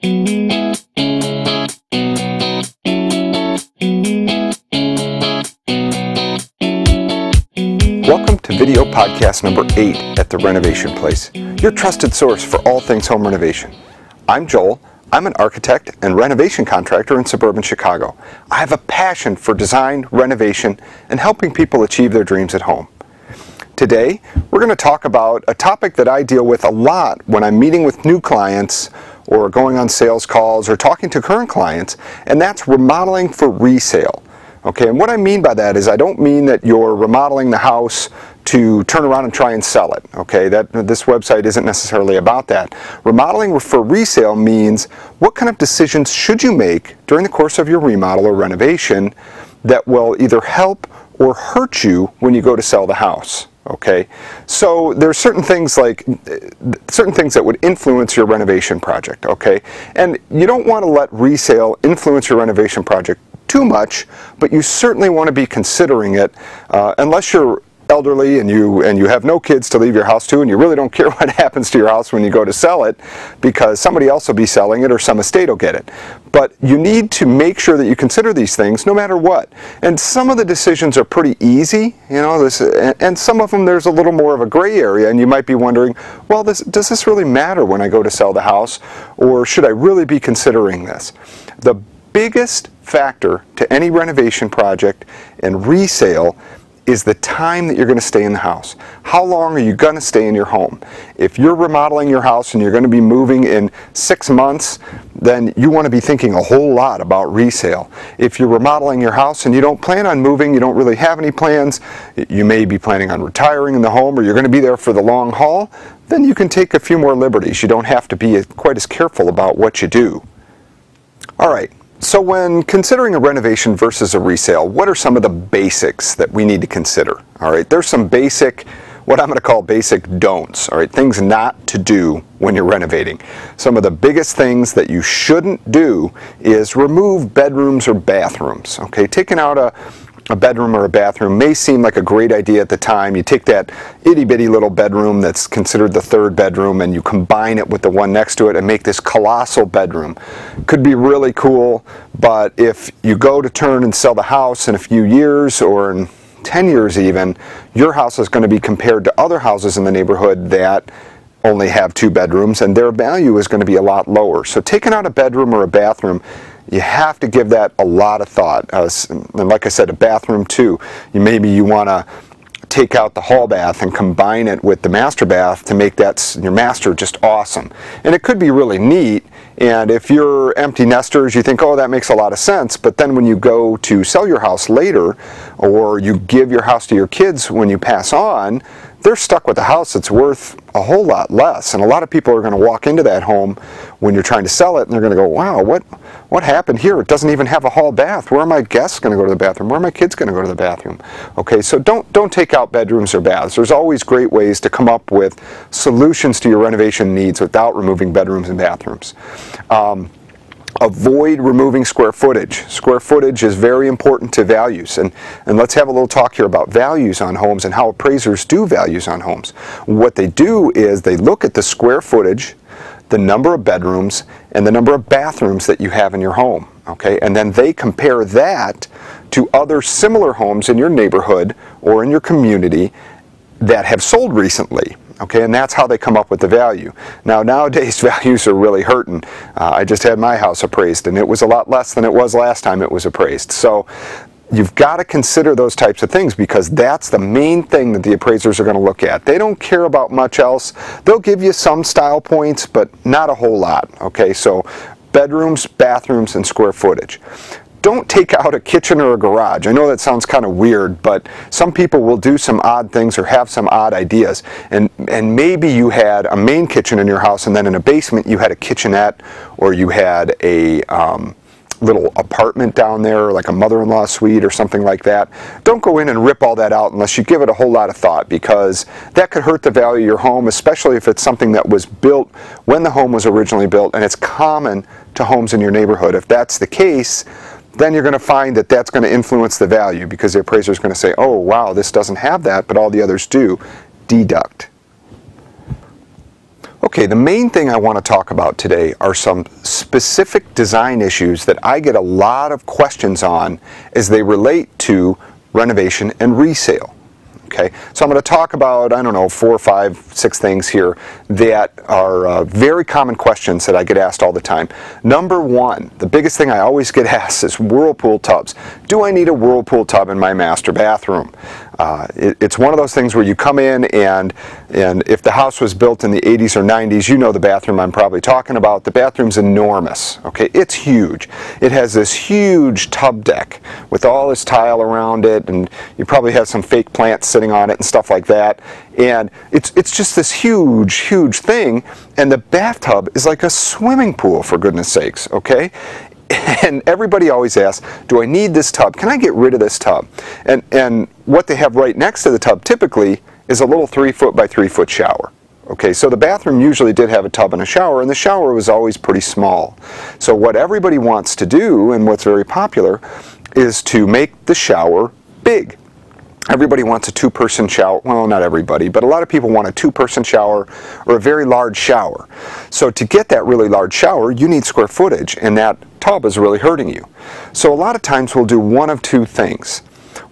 Welcome to video podcast number 8 at the Renovation Place, your trusted source for all things home renovation. I'm Joel. I'm an architect and renovation contractor in suburban Chicago. I have a passion for design, renovation, and helping people achieve their dreams at home. Today, we're going to talk about a topic that I deal with a lot when I'm meeting with new clients or going on sales calls or talking to current clients, and that's remodeling for resale. Okay, and what I mean by that is I don't mean that you're remodeling the house to turn around and try and sell it. Okay, this website isn't necessarily about that. Remodeling for resale means what kind of decisions should you make during the course of your remodel or renovation that will either help or hurt you when you go to sell the house. Okay, so there's certain things that would influence your renovation project. Okay, and you don't want to let resale influence your renovation project too much, but you certainly want to be considering it unless you're elderly and you have no kids to leave your house to, and you really don't care what happens to your house when you go to sell it, because somebody else will be selling it or some estate will get it. But you need to make sure that you consider these things no matter what. And some of the decisions are pretty easy, you know, and some of them there's a little more of a gray area, and you might be wondering, well, does this really matter when I go to sell the house, or should I really be considering this? The biggest factor to any renovation project and resale is the time that you're going to stay in the house. How long are you going to stay in your home? If you're remodeling your house and you're going to be moving in 6 months, then you want to be thinking a whole lot about resale. If you're remodeling your house and you don't plan on moving, you don't really have any plans, you may be planning on retiring in the home, or you're going to be there for the long haul, then you can take a few more liberties. You don't have to be quite as careful about what you do. All right. So when considering a renovation versus a resale, what are some of the basics that we need to consider? All right, there's some basic, what I'm going to call basic don'ts, all right, things not to do when you're renovating. Some of the biggest things that you shouldn't do is remove bedrooms or bathrooms. Okay, taking out a bedroom or a bathroom may seem like a great idea at the time. You take that itty-bitty little bedroom that's considered the third bedroom and you combine it with the one next to it and make this colossal bedroom. Could be really cool, but if you go to turn and sell the house in a few years or in 10 years even, your house is going to be compared to other houses in the neighborhood that only have 2 bedrooms, and their value is going to be a lot lower. So taking out a bedroom or a bathroom, you have to give that a lot of thought. And like I said, a bathroom too. Maybe you want to take out the hall bath and combine it with the master bath to make that your master just awesome. And it could be really neat. And if you're empty nesters, you think, oh, that makes a lot of sense. But then when you go to sell your house later, or you give your house to your kids when you pass on, they're stuck with a house that's worth a whole lot less. And a lot of people are going to walk into that home when you're trying to sell it, and they're going to go, wow, what happened here? It doesn't even have a hall bath. Where are my guests going to go to the bathroom? Where are my kids going to go to the bathroom? Okay, so don't take out bedrooms or baths. There's always great ways to come up with solutions to your renovation needs without removing bedrooms and bathrooms. Avoid removing square footage. Square footage is very important to values, and let's have a little talk here about values on homes and how appraisers do values on homes. What they do is they look at the square footage, the number of bedrooms, and the number of bathrooms that you have in your home. Okay, and then they compare that to other similar homes in your neighborhood or in your community that have sold recently. Okay, and that's how they come up with the value. Now, nowadays, values are really hurting. I just had my house appraised, and it was a lot less than it was last time it was appraised. So you've got to consider those types of things, because that's the main thing that the appraisers are going to look at. They don't care about much else. They'll give you some style points, but not a whole lot. Okay, so bedrooms, bathrooms, and square footage. Don't take out a kitchen or a garage. I know that sounds kind of weird, but some people will do some odd things or have some odd ideas. And maybe you had a main kitchen in your house, and then in a basement you had a kitchenette, or you had a little apartment down there, like a mother-in-law suite or something like that. Don't go in and rip all that out unless you give it a whole lot of thought, because that could hurt the value of your home, especially if it's something that was built when the home was originally built and it's common to homes in your neighborhood. If that's the case, then you're going to find that that's going to influence the value, because the appraiser is going to say, oh wow, this doesn't have that, but all the others do. Deduct. Okay, the main thing I want to talk about today are some specific design issues that I get a lot of questions on as they relate to renovation and resale. Okay, so I'm going to talk about, I don't know, 4, 5, 6 things here that are very common questions that I get asked all the time. Number one, the biggest thing I always get asked is whirlpool tubs. Do I need a whirlpool tub in my master bathroom? It's one of those things where you come in and if the house was built in the 80s or 90s, you know the bathroom I'm probably talking about. The bathroom's enormous. Okay, it's huge. It has this huge tub deck with all this tile around it, and you probably have some fake plants sitting on it and stuff like that. And it's just this huge thing, and the bathtub is like a swimming pool, for goodness sakes. Okay. And everybody always asks, do I need this tub? Can I get rid of this tub? And what they have right next to the tub typically is a little 3-foot by 3-foot shower. Okay, so the bathroom usually did have a tub and a shower, and the shower was always pretty small. So what everybody wants to do, and what's very popular, is to make the shower big. Everybody wants a 2-person shower. Well, not everybody, but a lot of people want a 2-person shower or a very large shower. So to get that really large shower, you need square footage, and that tub is really hurting you. So a lot of times we'll do one of two things.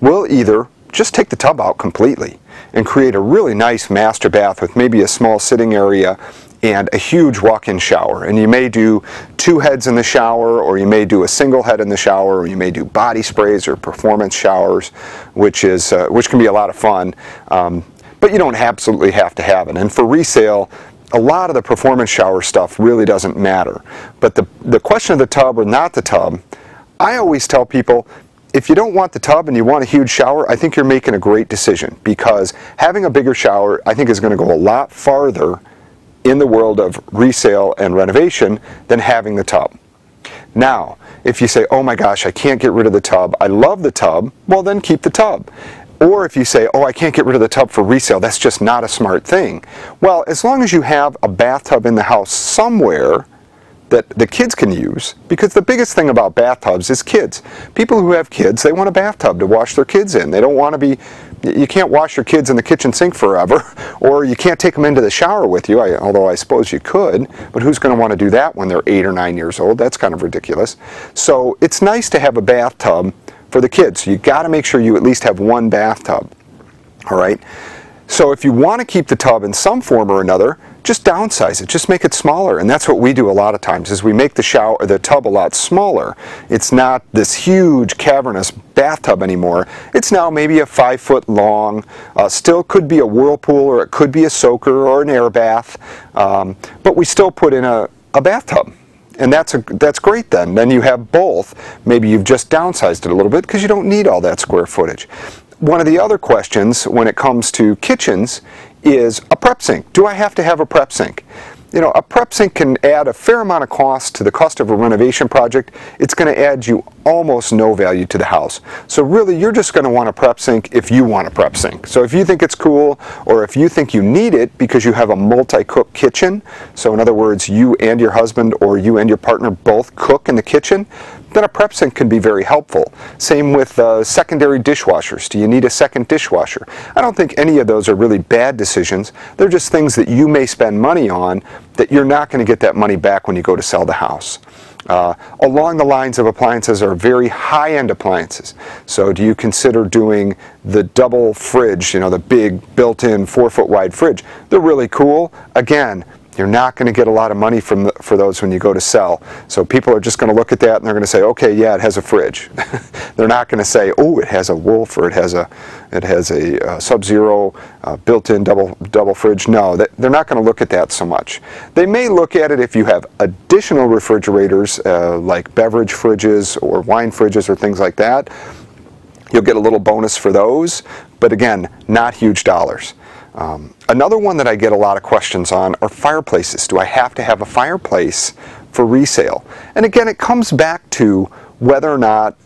We'll either just take the tub out completely and create a really nice master bath with maybe a small sitting area and a huge walk-in shower. And you may do 2 heads in the shower, or you may do a single head in the shower, or you may do body sprays or performance showers, which can be a lot of fun. But you don't absolutely have to have it. And for resale, a lot of the performance shower stuff really doesn't matter. But the question of the tub or not the tub, I always tell people, if you don't want the tub and you want a huge shower, I think you're making a great decision, because having a bigger shower, I think, is going to go a lot farther in the world of resale and renovation than having the tub. Now, if you say, oh my gosh, I can't get rid of the tub, I love the tub, well then keep the tub. Or if you say, oh, I can't get rid of the tub for resale, that's just not a smart thing. Well, as long as you have a bathtub in the house somewhere that the kids can use, because the biggest thing about bathtubs is kids. People who have kids, they want a bathtub to wash their kids in. They don't want to be, you can't wash your kids in the kitchen sink forever, or you can't take them into the shower with you, although I suppose you could, but who's going to want to do that when they're 8 or 9 years old? That's kind of ridiculous. So it's nice to have a bathtub for the kids. You got to make sure you at least have one bathtub. All right? So if you want to keep the tub in some form or another, just downsize it, just make it smaller. And that's what we do a lot of times, is we make the tub a lot smaller. It's not this huge cavernous bathtub anymore. It's now maybe a 5-foot long, still could be a whirlpool, or it could be a soaker or an air bath, but we still put in a bathtub. And that's great then. Then you have both. Maybe you've just downsized it a little bit because you don't need all that square footage. One of the other questions when it comes to kitchens is a prep sink. Do I have to have a prep sink? You know, a prep sink can add a fair amount of cost to the cost of a renovation project. It's going to add you almost no value to the house. So really, you're just going to want a prep sink if you want a prep sink. So if you think it's cool, or if you think you need it because you have a multi-cook kitchen, so in other words, you and your husband or you and your partner both cook in the kitchen, then a prep sink can be very helpful. Same with secondary dishwashers. Do you need a second dishwasher? I don't think any of those are really bad decisions. They're just things that you may spend money on that you're not going to get that money back when you go to sell the house. Along the lines of appliances are very high-end appliances. So do you consider doing the double fridge, you know, the big built-in 4-foot wide fridge? They're really cool. Again, you're not going to get a lot of money for those when you go to sell. So people are just going to look at that and they're going to say, okay, yeah, it has a fridge. They're not going to say, oh, it has a Wolf, or it has a Sub-Zero built-in double fridge. No, they're not going to look at that so much. They may look at it if you have additional refrigerators like beverage fridges or wine fridges or things like that. You'll get a little bonus for those, but again, not huge dollars. Another one that I get a lot of questions on are fireplaces. Do I have to have a fireplace for resale? And again, it comes back to whether or not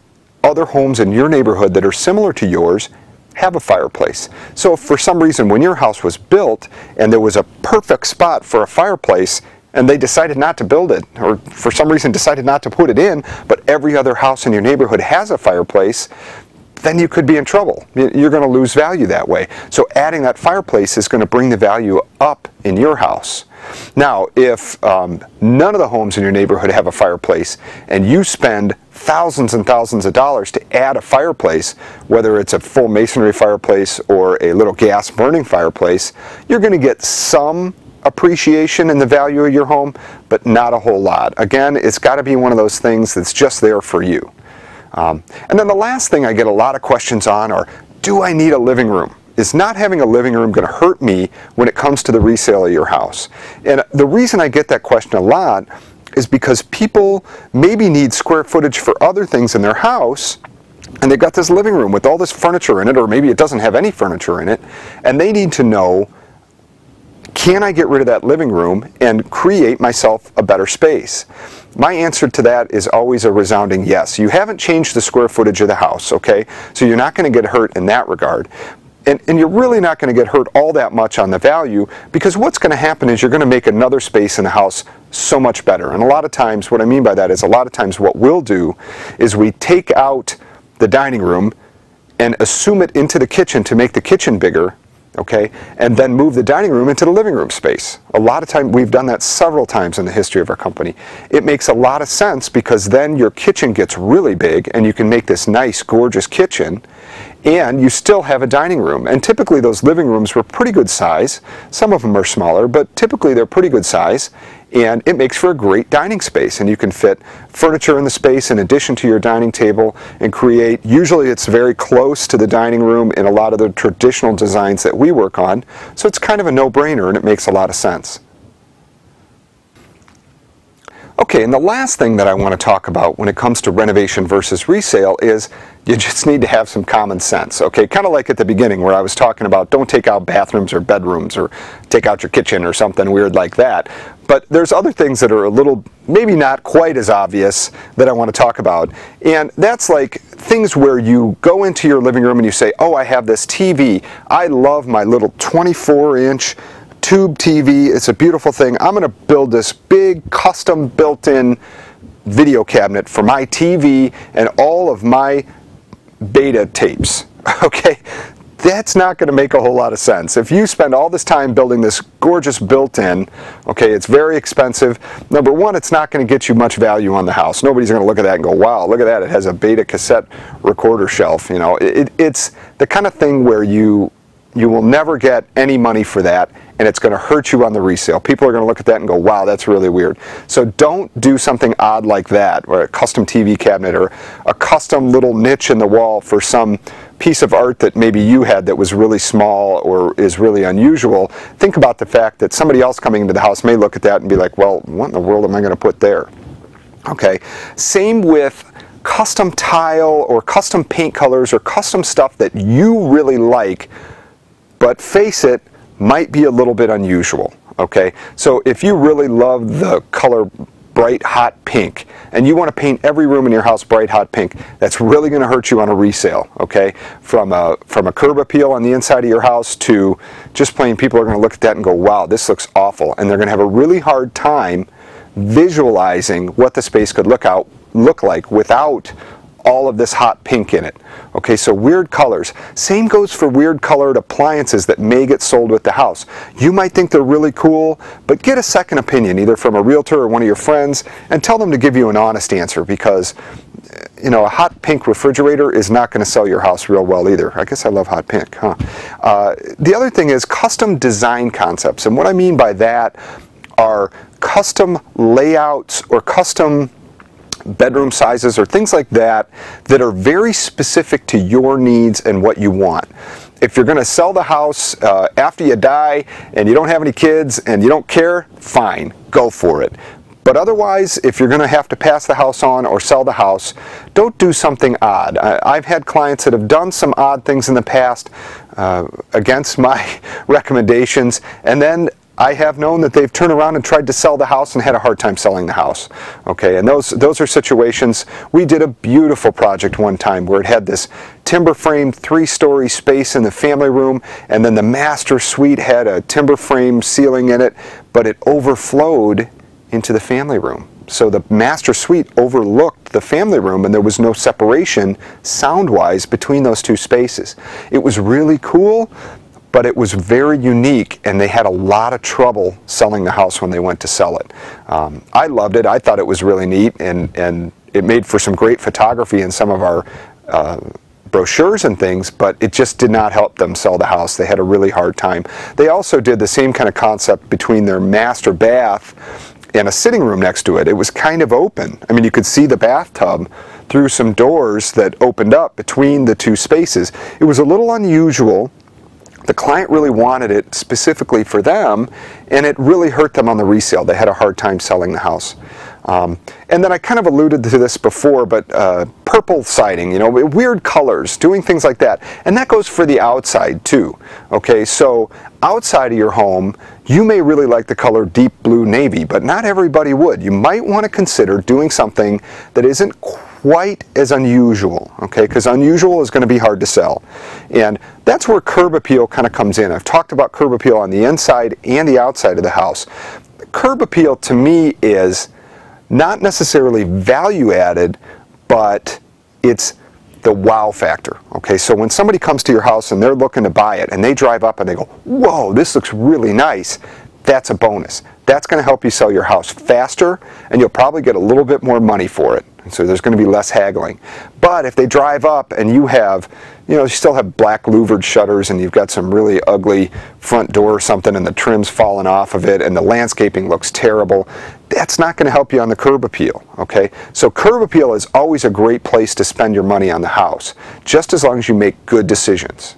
other homes in your neighborhood that are similar to yours have a fireplace. So if for some reason when your house was built and there was a perfect spot for a fireplace and they decided not to build it, or for some reason decided not to put it in, but every other house in your neighborhood has a fireplace, then you could be in trouble. You're going to lose value that way. So adding that fireplace is going to bring the value up in your house. Now, if none of the homes in your neighborhood have a fireplace and you spend thousands and thousands of dollars to add a fireplace, whether it's a full masonry fireplace or a little gas burning fireplace, you're going to get some appreciation in the value of your home, but not a whole lot. Again, it's got to be one of those things that's just there for you. And then the last thing I get a lot of questions on are, do I need a living room? Is not having a living room going to hurt me when it comes to the resale of your house? And the reason I get that question a lot is because people maybe need square footage for other things in their house, and they've got this living room with all this furniture in it, or maybe it doesn't have any furniture in it, and they need to know, can I get rid of that living room and create myself a better space? My answer to that is always a resounding yes. You haven't changed the square footage of the house, okay? So you're not going to get hurt in that regard. And you're really not going to get hurt all that much on the value, because what's going to happen is you're going to make another space in the house so much better. And a lot of times, what I mean by that is, a lot of times what we'll do is we take out the dining room and assume it into the kitchen to make the kitchen bigger, okay, and then move the dining room into the living room space. A lot of times, we've done that several times in the history of our company. It makes a lot of sense, because then your kitchen gets really big and you can make this nice, gorgeous kitchen, and you still have a dining room. And typically those living rooms were pretty good size. Some of them are smaller, but typically they're pretty good size, and it makes for a great dining space. And you can fit furniture in the space in addition to your dining table and create, usually it's very close to the dining room in a lot of the traditional designs that we work on, so it's kind of a no-brainer and it makes a lot of sense. Okay, and the last thing that I want to talk about when it comes to renovation versus resale is you just need to have some common sense, okay? Kind of like at the beginning where I was talking about don't take out bathrooms or bedrooms or take out your kitchen or something weird like that. But there's other things that are a little, maybe not quite as obvious, that I want to talk about. And that's like things where you go into your living room and you say, oh, I have this TV. I love my little 24-inch tube TV. It's a beautiful thing. I'm going to build this big custom built-in video cabinet for my TV and all of my beta tapes. Okay, that's not going to make a whole lot of sense. If you spend all this time building this gorgeous built-in, okay, it's very expensive. Number one, it's not going to get you much value on the house. Nobody's going to look at that and go, wow, look at that, it has a beta cassette recorder shelf. You know, it's the kind of thing where you will never get any money for that, and it's going to hurt you on the resale. People are going to look at that and go, wow, that's really weird. So don't do something odd like that, or a custom TV cabinet, or a custom little niche in the wall for some piece of art that maybe you had that was really small or is really unusual. Think about the fact that somebody else coming into the house may look at that and be like, well, what in the world am I going to put there? Okay, same with custom tile or custom paint colors or custom stuff that you really like, but face it, might be a little bit unusual, okay? So if you really love the color bright hot pink and you want to paint every room in your house bright hot pink, that's really going to hurt you on a resale, okay? From a curb appeal on the inside of your house to just plain, people are going to look at that and go, wow, this looks awful, and they're going to have a really hard time visualizing what the space could look like without all of this hot pink in it. Okay, so weird colors. Same goes for weird colored appliances that may get sold with the house. You might think they're really cool, but get a second opinion, either from a realtor or one of your friends, and tell them to give you an honest answer, because you know, a hot pink refrigerator is not going to sell your house real well either. I guess I love hot pink, huh? The other thing is custom design concepts, and what I mean by that are custom layouts or custom bedroom sizes or things like that that are very specific to your needs and what you want. If you're going to sell the house after you die and you don't have any kids and you don't care, fine, go for it. But otherwise, if you're going to have to pass the house on or sell the house, don't do something odd. I've had clients that have done some odd things in the past against my recommendations, and then I have known that they've turned around and tried to sell the house and had a hard time selling the house. Okay, and those are situations. We did a beautiful project one time where it had this timber frame 3-story space in the family room, and then the master suite had a timber frame ceiling in it, but it overflowed into the family room. So the master suite overlooked the family room, and there was no separation sound-wise between those two spaces. It was really cool, but it was very unique, and they had a lot of trouble selling the house when they went to sell it. I loved it. I thought it was really neat, and it made for some great photography in some of our brochures and things, but it just did not help them sell the house. They had a really hard time. They also did the same kind of concept between their master bath and a sitting room next to it. It was kind of open. I mean, you could see the bathtub through some doors that opened up between the two spaces. It was a little unusual. The client really wanted it specifically for them, and it really hurt them on the resale. They had a hard time selling the house. And then I kind of alluded to this before, but purple siding, you know, weird colors, doing things like that. And that goes for the outside too. Okay, so outside of your home, you may really like the color deep blue navy, but not everybody would. You might want to consider doing something that isn't quite as unusual, okay, because unusual is going to be hard to sell. And that's where curb appeal kind of comes in. I've talked about curb appeal on the inside and the outside of the house. Curb appeal to me is not necessarily value added, but it's the wow factor. Okay, so when somebody comes to your house and they're looking to buy it and they drive up and they go, whoa, this looks really nice, that's a bonus. That's going to help you sell your house faster, and you'll probably get a little bit more money for it. And so there's going to be less haggling. But if they drive up and you have, you know, you still have black louvered shutters and you've got some really ugly front door or something and the trim's fallen off of it and the landscaping looks terrible, that's not going to help you on the curb appeal, okay? So curb appeal is always a great place to spend your money on the house, just as long as you make good decisions.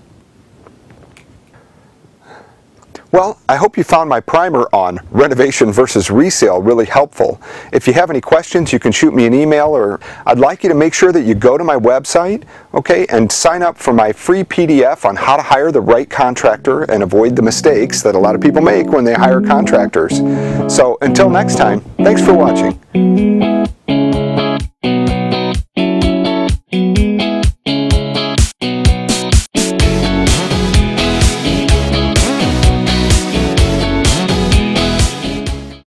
Well, I hope you found my primer on renovation versus resale really helpful. If you have any questions, you can shoot me an email, or I'd like you to make sure that you go to my website, okay, and sign up for my free PDF on how to hire the right contractor and avoid the mistakes that a lot of people make when they hire contractors. So until next time, thanks for watching.